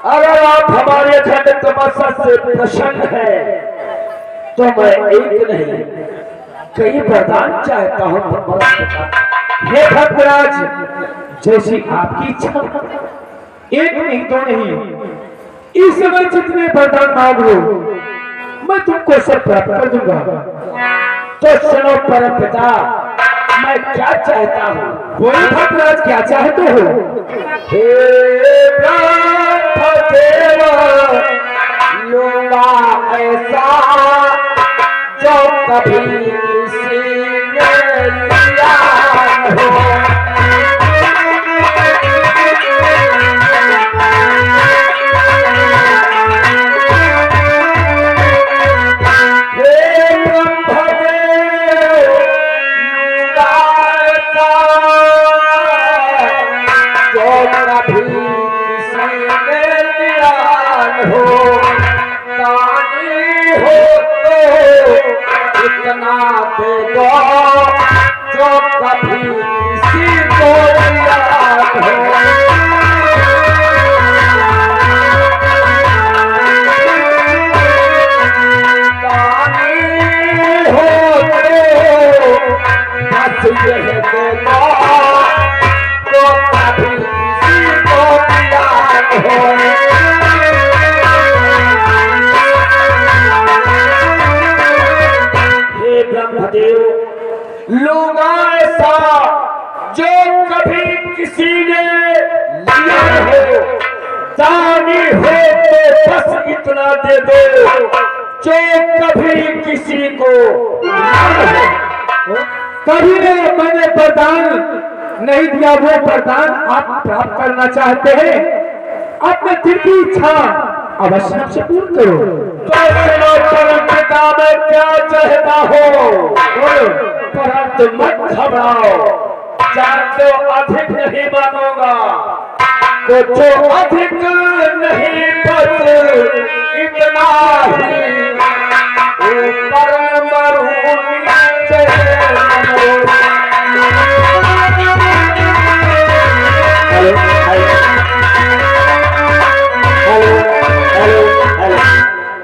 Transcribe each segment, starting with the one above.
अगर आप हमारे झंड तपस्या से प्रसन्न है तो मैं एक नहीं कई वरदान चाहता हूँ। हे भक्तराज, जैसी आपकी इच्छा, एक नहीं दो नहीं, इस समय जितने वरदान मांग लो मैं तुमको सब प्राप्त कर दूंगा। तो सुनो परम पिता, मैं क्या चाहता हूँ? बोलो भक्तराज, क्या चाहते हो? हे ब्रह्मदेव, लूंगा ऐसा जो कभी किसी ने लिया हो। लूंगा ऐसा जो कभी किसी ने लिया हो, दानी हो तो बस इतना दे दो जो कभी किसी को कभी मैंने वरदान नहीं दिया, वो वरदान आप प्राप्त करना चाहते हैं, अपने दिल की इच्छा अवश्य से पूर्ण करो। तो परम पिता, मैं क्या चाहता हो? परंतु मत घबराओ, जानते हो अधिक नहीं मानूंगा, कुछ अधिक नहीं, बस इतना ही ऊपर मरूं नीचे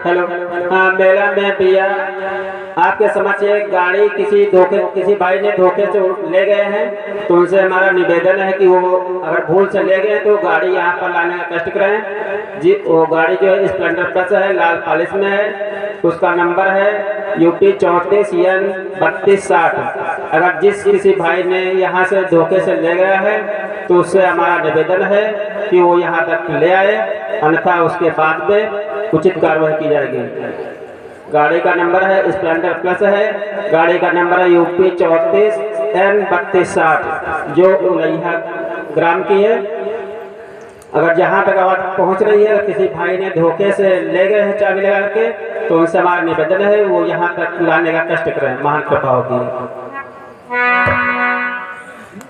हेलो। हाँ, मेरा मैं भैया आपके समक्ष एक गाड़ी किसी भाई ने धोखे से ले गए हैं, तो उनसे हमारा निवेदन है कि वो अगर भूल से ले गए तो गाड़ी यहाँ पर लाने का कष्ट करें जी। वो गाड़ी जो है स्प्लेंडर प्लस है, लाल पॉलिश में है, उसका नंबर है UP 34 N 3260। अगर किसी भाई ने यहाँ से धोखे से ले गया है तो उससे हमारा निवेदन है कि वो यहाँ तक ले आए, अन्यथा उसके बाद में उचित कार्रवाई की जाएगी। गाड़ी का नंबर है स्प्लेंडर प्लस है, गाड़ी का नंबर है UP 34 N 3260 जो उलैया ग्राम की है। अगर जहाँ तक आवाज पहुँच रही है, किसी भाई ने धोखे से ले गए हैं चाबी लगा के, तो उनसे हमारा निवेदन है वो यहाँ तक लाने का कष्ट करें, महान कृपा होगी।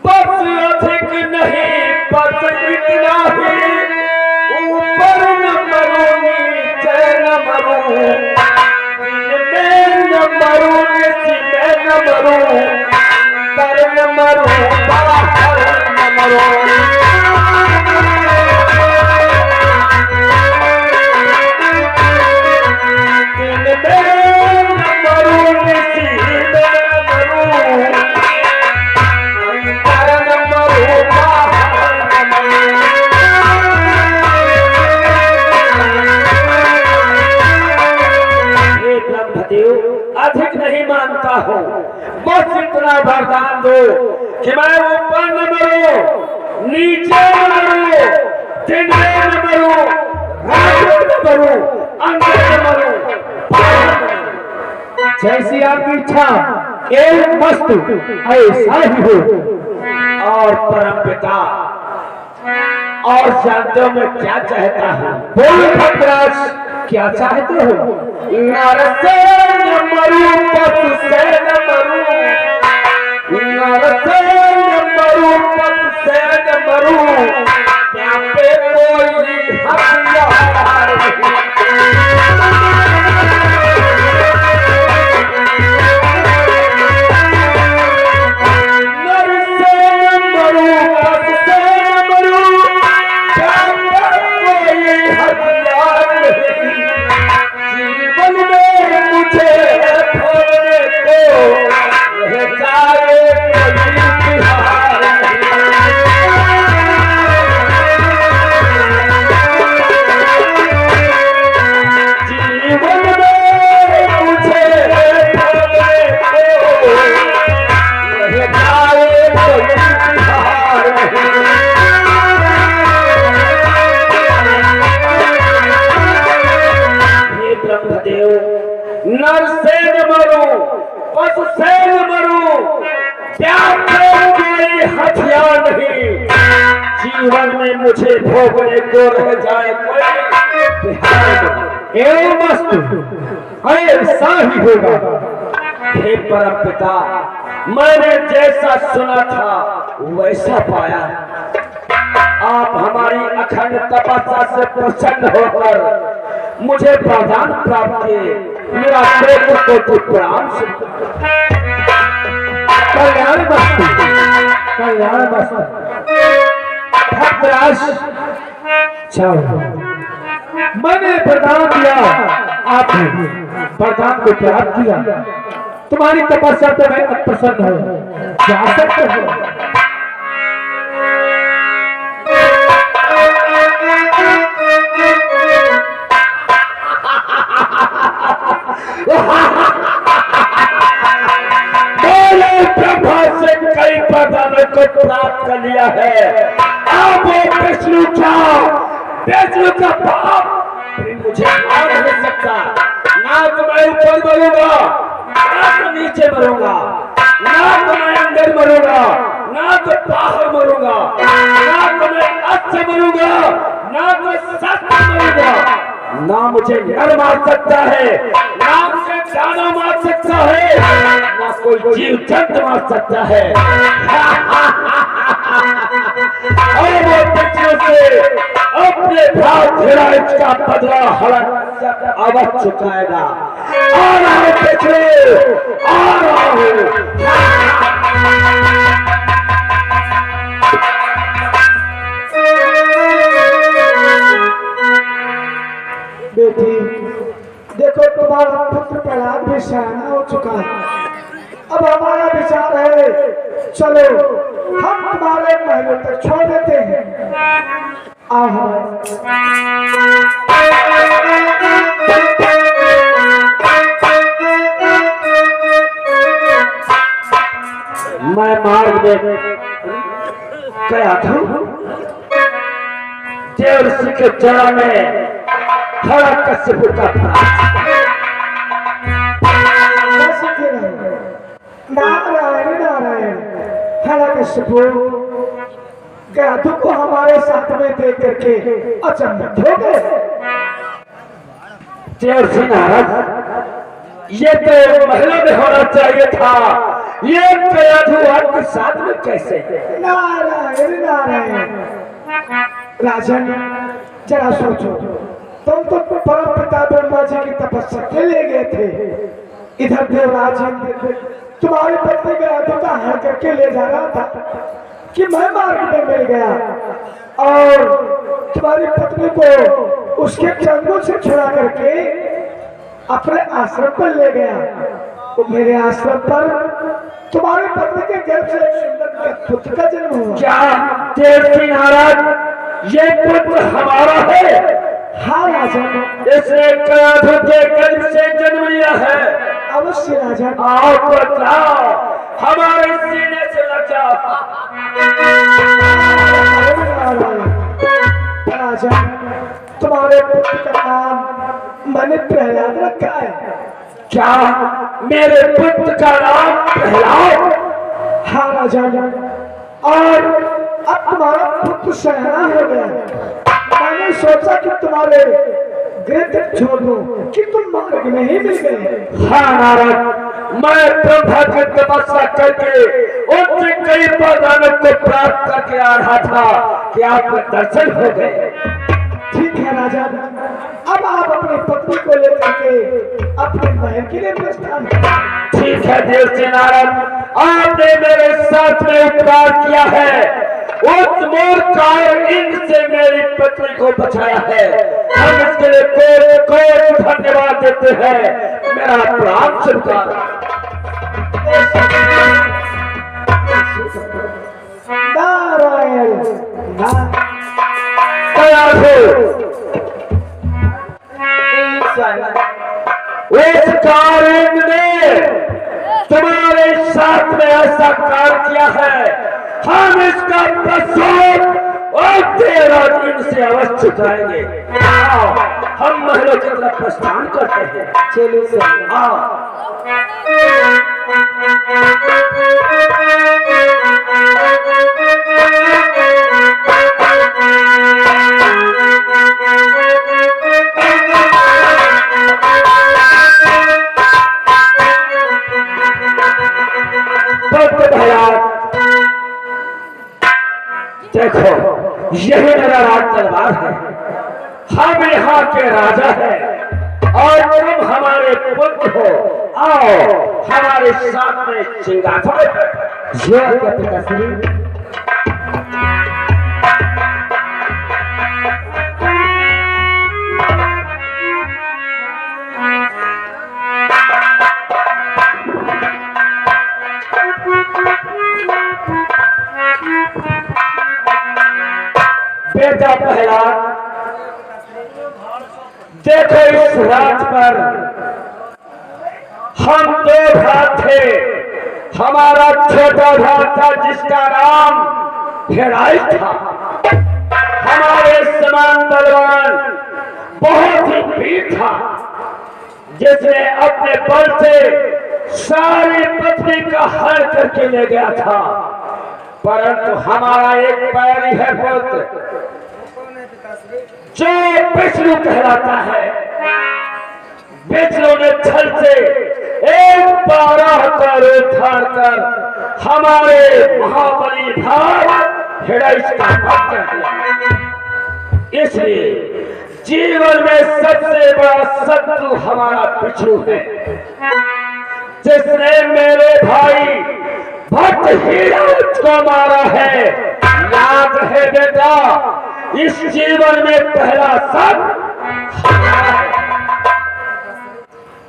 बस अधिक नहीं, बस इतना ही ऊपर न मरूं नीचे न मरूं, न मरूं नीचे न मरूं, पर न मरूं बाहर न मरूं। अधिक नहीं मानता हूँ, बस इतना वरदान दो कि मैं ऊपर न मरूं, नीचे न मरूं, दिन में न मरूं, रात न मरूं, अंदर न मरूं। जैसी आपकी इच्छा, एक वस्तु ऐसा ही हो। और परम पिता, और जानते हो मैं क्या चाहता हूँ? बोलो भक्तराज, क्या चाहते हो? नर से न मरूं, पशु से न मरूं, नर से न मरूं, पशु से न मरूं, यहाँ पे कोई हथियार नहीं। नर से न मरूं, पशु से न मरूं, यहाँ पे कोई हथियार नहीं, जीवन में मुझे भोगने को रह जाए कोई ऐसा ही होगा। हे परम पिता, मैंने जैसा सुना था वैसा पाया। आप हमारी अखंड तपस्या से प्रसन्न होकर मुझे वरदान प्राप्त किए। मेरा कोटि प्रणाम। कल्याण वस्तु, कल्याण वस्तु। भक्तराज, जाओ, मैंने वरदान दिया, आपने वरदान को प्राप्त किया। तुम्हारी तपस्या पे मैं प्रसन्न हूँ, जा सकते हो। ब्रह्मा से कई वरदानों को प्राप्त कर लिया है। अब वो विष्णु का पाप मुझे मार नहीं सकता। ना तो मैं ऊपर मरूंगा, ना तो नीचे मरूंगा, ना तो मैं अंदर मरूंगा, ना तो बाहर मरूंगा, ना तो मैं अच्छे मरूंगा, ना तो सच मरूंगा। ना मुझे नर मार सकता है, ना मुझे दाना मार सकता है, ना कोई जीव जंतु मार सकता है। और वो बच्चों से अपने भाव धीराज का बदला हड़प अवश्य चुकाएगा। आ रहा हूं पिछले, आ रहा हूं। बेटी, देखो तुम्हारा पुत्र प्रहलाद भी सयाना हो चुका है। अब हमारा विचार है, चलो हम तुम्हारे महलों तक छोड़ देते हैं। आओ। मैं मार्ग में गया था, देव ऋषि के चरण में खड़ा कश्यप का नारायण नारायण। कश्यप गयाधु को हमारे साथ में देख करके अचंभित हो गए। देव सिंह महाराज, ये तो महलों में होना चाहिए था, ये गयाधु आपके साथ में कैसे? नारायण नारायण। राजन, जरा सोचो, तुम तो परम पिता ब्रह्मा जी की तपस्या के लिए गए थे। इधर देवराज तुम्हारी पत्नी गयाधु का हर करके ले जा रहा था कि मैं मार्ग में मिल गया और तुम्हारी पत्नी को उसके चंगुल से छुड़ा करके अपने आश्रम पर ले गया। तो मेरे आश्रम पर तुम्हारी पत्नी के गर्भ से एक सुंदर पुत्र का जन्म हुआ। क्या देव सिंह महाराज, ये पुत्र हमारा है? हाँ राजन, इसने गयाधु के गर्भ से जन्म लिया है। अवश्य राजन। आओ बताओ, हमारे सीने से लग जाओ। राजन, तुम्हारे पुत्र का नाम मैंने प्रहलाद रखा है। क्या मेरे पुत्र का नाम प्रहलाद? हाँ राजन, और अब तुम्हारा पुत्र सयाना हो गया। मैंने सोचा कि तुम्हारे गृह छोड़ दूं कि तुम मार्ग में ही मिल गए। हाँ नारद, मैं ब्रह्मा की तपस्या करके उनसे कई वरदानों को प्राप्त करके आ रहा था कि आपके दर्शन हो गए। ठीक है राजा, अब आप अपनी पत्नी को लेकर के अपने महल के लिए प्रस्थान करें। ठीक है देव सिंह नारद, आपने मेरे साथ में उपकार किया है, उस मूर्खार इंद्र से मेरी पत्नी को बचाया है। हम इसके लिए कोट धन्यवाद देते हैं। मेरा प्राण स्वीकार। नारायण तैयार हो। इस कार्य ने तुम्हारे साथ में ऐसा कार्य किया है, हम इसका प्रसूत और देवराज इनसे अवश्य चुकाएंगे। आओ हम महलों की तरफ प्रस्थान करते हैं। चलो सर। आओ। देखो यही मेरा राज तलवार है। हम यहाँ के राजा हैं और तुम हमारे पुत्र हो। आओ हमारे साथ में सिंहासन पर। पिताश्री। बेटा पहला देखो इस राज पर हम दो भाई थे। हमारा छोटा भाई था जिसका नाम हिराई था। हमारे समान बलवान बहुत ही वीर था जिसने अपने बल से सारी पृथ्वी का हर करके ले गया था। परंतु हमारा एक बैरी है पुत्र जो विष्णु कहलाता है। विष्णु ने छल से एक 12 का रूप धारण कर हमारे महाबली भाई हिरण्य का वध कर दिया। इसलिए जीवन में सबसे बड़ा शत्रु हमारा विष्णु है जिसने मेरे भाई भक्त हिरण्य को मारा है। याद है बेटा इस जीवन में पहला सब।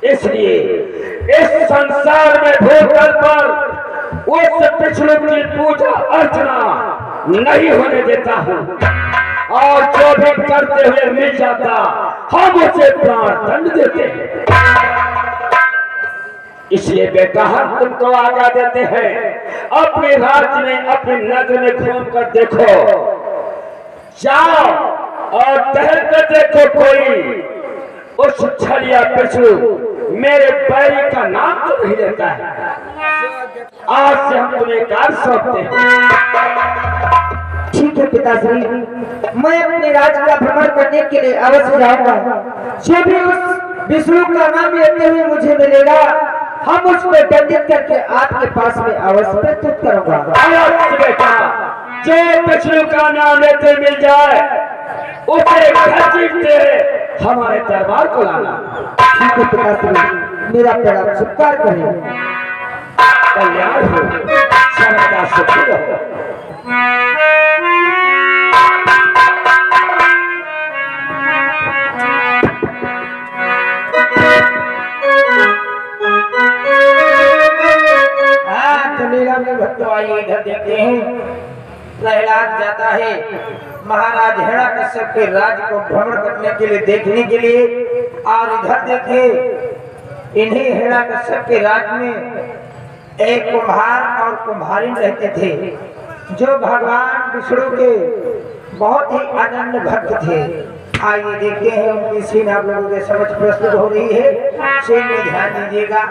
इसलिए इस संसार में भूतल पर उस विष्णु की पूजा अर्चना नहीं होने देता हूँ और जो भी करते हुए मिल जाता हम उसे प्राण दंड देते हैं। इसलिए बेटा हम तुमको आज्ञा देते हैं अपने राज्य में अपने नगर में घूम कर देखो। जाओ और टहल कर देखो कोई उस छलिया विष्णु मेरे बैरी का नाम तो नहीं लेता है। आज से हम तुम्हें कार्य सौंपते हैं। ठीक है पिताश्री, मैं अपने राज्य का भ्रमण करने के लिए अवश्य जाऊंगा। जो भी उस विष्णु का नाम लेते हुए मुझे मिलेगा हम उसको दंडित करके आपके पास में अवश्य प्रस्तुत करूंगा। अवश्य बेटा जो विष्णु का नाम लेते मिल जाए उसे घसीटते हमारे दरबार को लाना। ठीक है पिताश्री, मेरा प्रणाम स्वीकार करें। कल्याण हो, सर्वदा सुखी रहो। इधर देखते हैं प्रहलाद जाता है महाराज हिरण्यकश्यप के राज्य को भ्रमण करने के लिए देखने के लिए। और इधर देखे इन्हीं हिरण्यकश्यप के राज्य में एक कुम्हार और कुम्हारिन रहते थे जो भगवान विष्णु के बहुत ही अनन्य भक्त थे। आइए देखते हैं उनकी सीन आप लोगों के समझ प्रस्तुत हो रही है। सीन में ध्यान दीजिएगा।